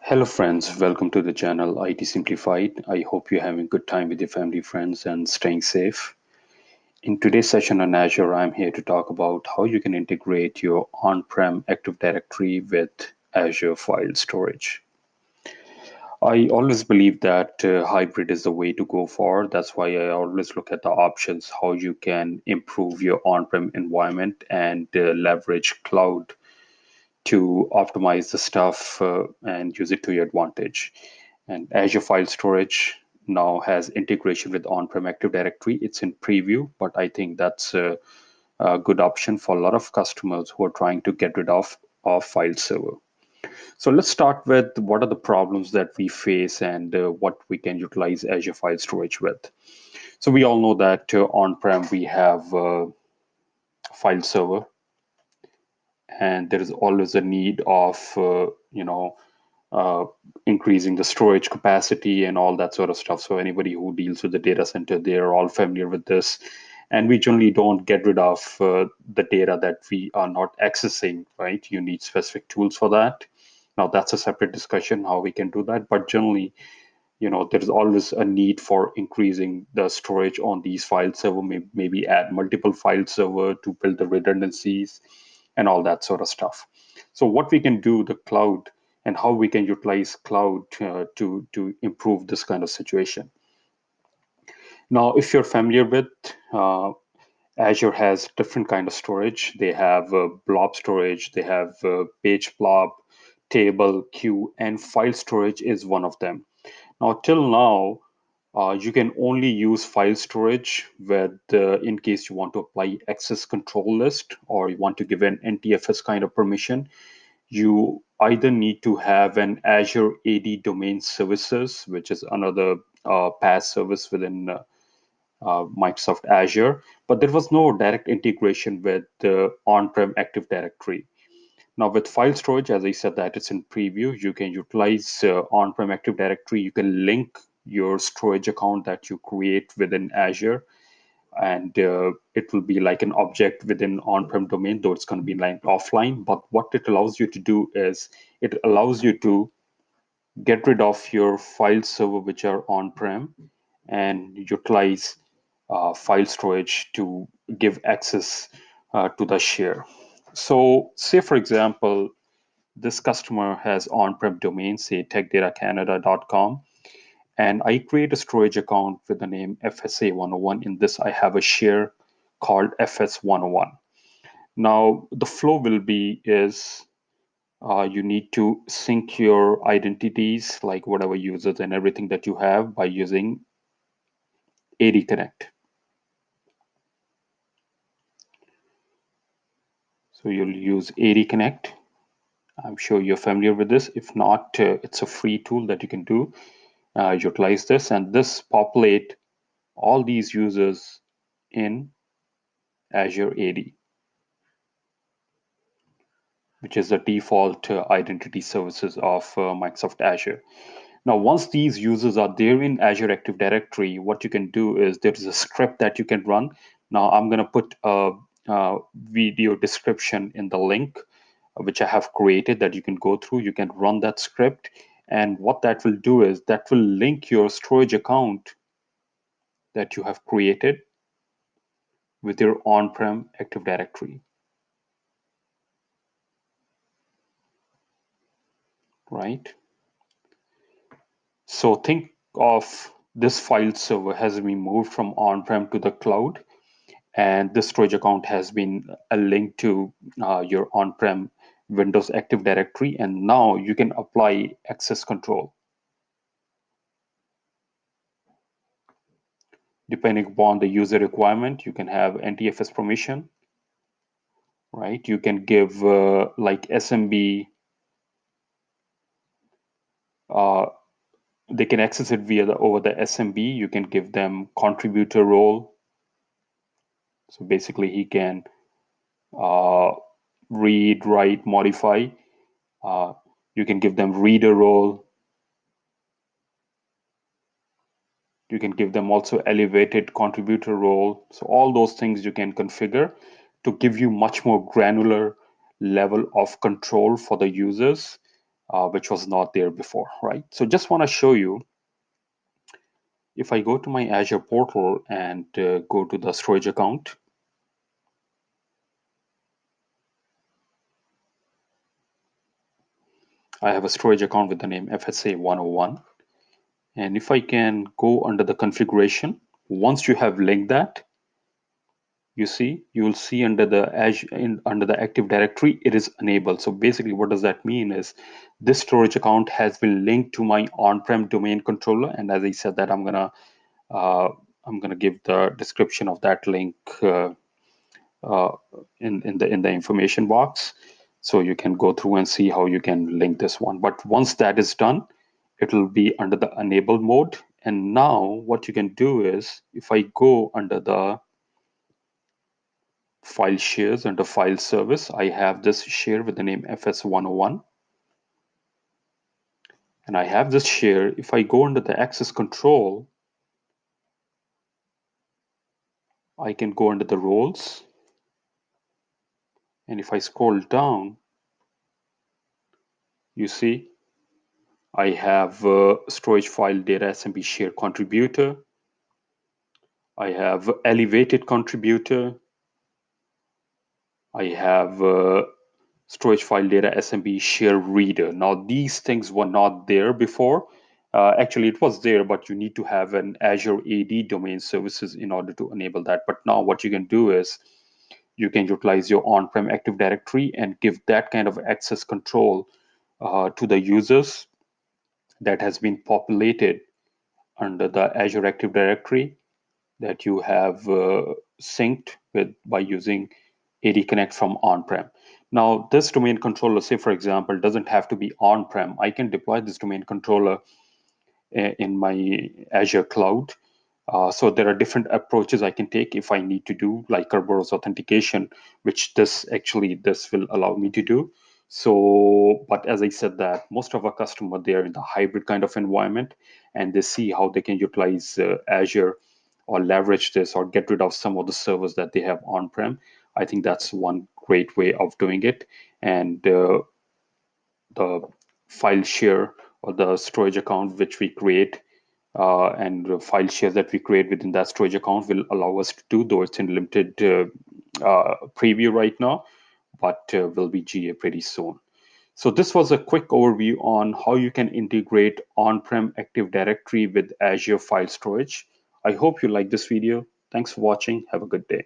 Hello friends, welcome to the channel IT Simplified. I hope you're having a good time with your family, friends, and staying safe. In today's session on Azure, I'm here to talk about how you can integrate your on-prem Active Directory with Azure file storage. I always believe that hybrid is the way to go for. That's why I always look at the options, how you can improve your on-prem environment and leverage cloud to optimize the stuff and use it to your advantage. And Azure File Storage now has integration with on-prem Active Directory. It's in preview, but I think that's a good option for a lot of customers who are trying to get rid of file server. So let's start with what are the problems that we face and what we can utilize Azure File Storage with. So we all know that on-prem we have file server, and there is always a need of uh, increasing the storage capacity and all that sort of stuff. So anybody who deals with the data center, they are all familiar with this. And we generally don't get rid of the data that we are not accessing, right? You need specific tools for that. Now that's a separate discussion how we can do that. But generally, there is always a need for increasing the storage on these file server, maybe add multiple file server to build the redundancies and all that sort of stuff. So what we can do, the cloud, and how we can utilize cloud to improve this kind of situation. Now, if you're familiar with Azure has different kind of storage. They have blob storage, they have page blob, table, queue, and file storage is one of them. Now, till now, you can only use file storage with, in case you want to apply access control list or you want to give an NTFS kind of permission. You either need to have an Azure AD domain services, which is another PaaS service within Microsoft Azure, but there was no direct integration with the on-prem Active Directory. Now with file storage, as I said that it's in preview, you can utilize on-prem Active Directory. You can link your storage account that you create within Azure, and it will be like an object within on-prem domain, though it's going to be like offline. But what it allows you to do is it allows you to get rid of your file server which are on-prem and utilize file storage to give access to the share. So say for example, this customer has on-prem domain, say techdatacanada.com, and I create a storage account with the name FSA101. In this, I have a share called FS101. Now, the flow will be is you need to sync your identities, like whatever users and everything that you have, by using AD Connect. So you'll use AD Connect. I'm sure you're familiar with this. If not, it's a free tool that you can do. Utilize this, and this populate all these users in Azure AD, which is the default identity services of Microsoft Azure. Now, once these users are there in Azure Active Directory, what you can do is there is a script that you can run. Now, I'm going to put a video description in the link, which I have created that you can go through. You can run that script. And what that will do is that will link your storage account that you have created with your on-prem Active Directory, right? So think of this file server has been moved from on-prem to the cloud, and this storage account has been linked to your on-prem Windows Active Directory, and now you can apply access control. Depending upon the user requirement, you can have NTFS permission, right? You can give like SMB, they can access it via over the SMB. You can give them contributor role. So basically he can read, write, modify. You can give them reader role. You can give them also elevated contributor role. So all those things you can configure to give you much more granular level of control for the users which was not there before, right? So just want to show you, if I go to my Azure portal and go to the storage account, I have a storage account with the name FSA 101. And if I can go under the configuration, once you have linked that, you will see under the Azure, under the Active Directory, it is enabled. So basically what does that mean is this storage account has been linked to my on-prem domain controller. And as I said that uh, I'm gonna give the description of that link uh, in the information box, so you can go through and see how you can link this one. But once that is done, it will be under the enabled mode. And now what you can do is, if I go under the file shares, under file service, I have this share with the name FS101, and I have this share. If I go under the access control, I can go under the roles, and if I scroll down, you see I have storage file data SMB share contributor. I have elevated contributor. I have storage file data SMB share reader. Now these things were not there before. Actually, it was there, but you need to have an Azure AD domain services in order to enable that. But now what you can do is you can utilize your on-prem Active Directory and give that kind of access control to the users that has been populated under the Azure Active Directory that you have synced with by using AD Connect from on-prem. Now, this domain controller, say for example, doesn't have to be on-prem. I can deploy this domain controller in my Azure cloud. So there are different approaches I can take if I need to do, like Kerberos authentication, which this will allow me to do. So, but as I said, that most of our customer, they're in the hybrid kind of environment, and they see how they can utilize Azure or leverage this or get rid of some of the servers that they have on-prem. I think that's one great way of doing it. And the file share or the storage account which we create and the file shares that we create within that storage account will allow us to do, though it's in limited preview right now, but will be GA pretty soon. So this was a quick overview on how you can integrate on-prem Active Directory with Azure file storage. I hope you like this video. Thanks for watching. Have a good day.